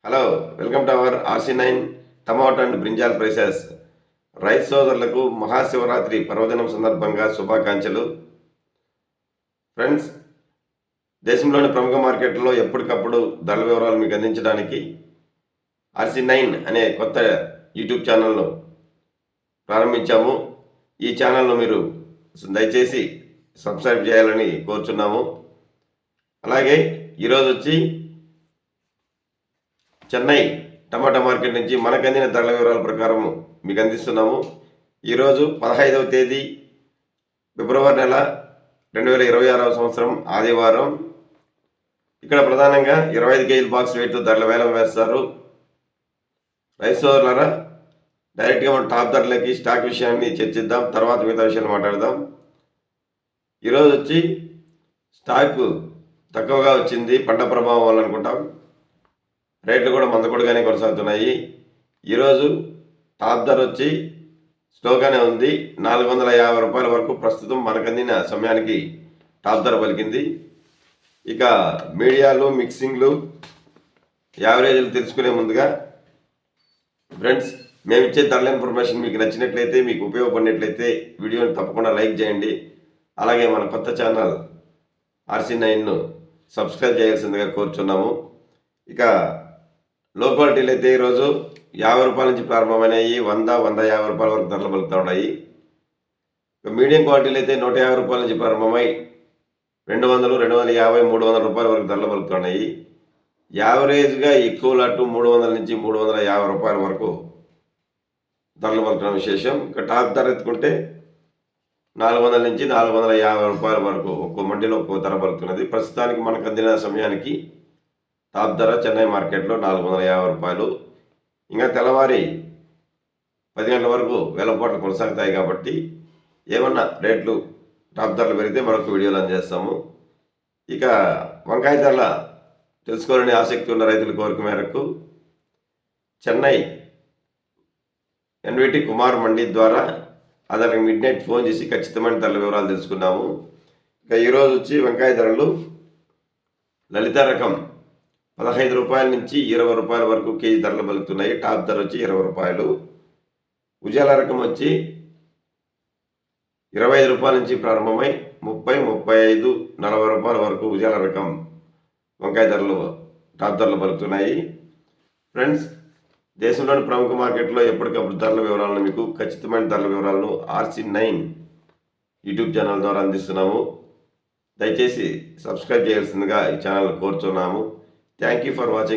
Hello, welcome to our RC9 tomato and brinjal prices. రైతు సోదరులకు మహాశివరాత్రి పర్వదినం సందర్భంగా శుభాకాంక్షలు. ఫ్రెండ్స్, దేశంలోని ప్రముఖ మార్కెట్లో ఎప్పటికప్పుడు ధరల వివరాలు మీకు అందించడానికి RC9 అనే కొత్త యూట్యూబ్ ఛానల్ను ప్రారంభించాము. ఈ ఛానల్ను మీరు దయచేసి సబ్స్క్రైబ్ చేయాలని కోరుచున్నాము. అలాగే ఈరోజు వచ్చి చెన్నై టమాటా మార్కెట్ నుంచి మనకు అందిన ధరల వివరాల ప్రకారం మీకు అందిస్తున్నాము. ఈరోజు 15వ తేదీ ఫిబ్రవరి నెల 2026వ సంవత్సరం ఆదివారం. ఇక్కడ ప్రధానంగా 25 కేజీల బాక్స్ వెయిట్ ధరల వేలం వేస్తారు. రైతు సోదరులారా, డైరెక్ట్గా మనం టాప్ ధరలకి స్టాక్ విషయాన్ని చర్చిద్దాం, తర్వాత మిగతా విషయాలు మాట్లాడదాం. ఈరోజు వచ్చి స్టాక్ తక్కువగా వచ్చింది, పంట ప్రభావం వల్ల అనుకుంటాం. రేట్లు కూడా మందకొడిగానే కొనసాగుతున్నాయి. ఈరోజు టాప్ ధర వచ్చి స్లోగానే ఉంది. 450 రూపాయల వరకు ప్రస్తుతం మనకు అందిన సమయానికి టాప్ ధర పలికింది. ఇక మీడియాలు, మిక్సింగ్లు, యావరేజ్లు తెలుసుకునే ముందుగా ఫ్రెండ్స్, మేము ఇచ్చే ధరల ఇన్ఫర్మేషన్ మీకు నచ్చినట్లయితే, మీకు ఉపయోగపడినట్లయితే వీడియోని తప్పకుండా లైక్ చేయండి. అలాగే మన కొత్త ఛానల్ RC9ను సబ్స్క్రైబ్ చేయాల్సిందిగా కోరుచున్నాము. ఇక లో క్వాలిటీలు అయితే ఈరోజు 50 రూపాయల నుంచి ప్రారంభమైనాయి. 100, 150 రూపాయల వరకు ధరలు పలుకుతూ ఉన్నాయి. మీడియం క్వాలిటీలు అయితే 150 రూపాయల నుంచి ప్రారంభమై 200, 250, 300 రూపాయల వరకు ధరలు పలుకుతున్నాయి. యావరేజ్గా ఎక్కువ లాటు 300 నుంచి 350 రూపాయల వరకు ధరలు పలుకుతున్న విశేషం. ఇక టాప్ ధర ఎత్తుకుంటే 400 నుంచి 450 రూపాయల వరకు ఒక్కో మండీలో ఒక్కో ధర పలుకుతున్నది. ప్రస్తుతానికి మనకు అందిన సమయానికి టాప్ ధర చెన్నై మార్కెట్లో 450 రూపాయలు. ఇంకా తెల్లవారి 10 గంటల వరకు వేలంపాట్లు కొనసాగుతాయి కాబట్టి ఏమన్నా రేట్లు టాప్ ధరలు పెరిగితే మరొక వీడియోలు అందజేస్తాము. ఇక వంకాయ ధరల తెలుసుకోవాలని ఆసక్తి ఉన్న రైతుల కోరిక మేరకు చెన్నై NVT కుమార్ మండీ ద్వారా అతనికి మిడ్ నైట్ ఫోన్ చేసి ఖచ్చితమైన ధరల వివరాలు తెలుసుకున్నాము. ఇక ఈరోజు వచ్చి వంకాయ ధరలు లలిత రకం 15 రూపాయల నుంచి 20 రూపాయల వరకు కేజీ ధరలు పలుకుతున్నాయి. టాప్ ధర వచ్చి 20 రూపాయలు. ఉజాల రకం వచ్చి 25 రూపాయల నుంచి ప్రారంభమై 30, 35, 40 రూపాయల వరకు ఉజాల రకం వంకాయ ధరలు టాప్ ధరలు పలుకుతున్నాయి. ఫ్రెండ్స్, దేశంలోని ప్రముఖ మార్కెట్లో ఎప్పటికప్పుడు ధరల వివరాలను, మీకు ఖచ్చితమైన ధరల వివరాలను RC9 యూట్యూబ్ ఛానల్ ద్వారా అందిస్తున్నాము. దయచేసి సబ్స్క్రైబ్ చేయాల్సిందిగా ఈ ఛానల్ కోరుతున్నాము. Thank you for watching.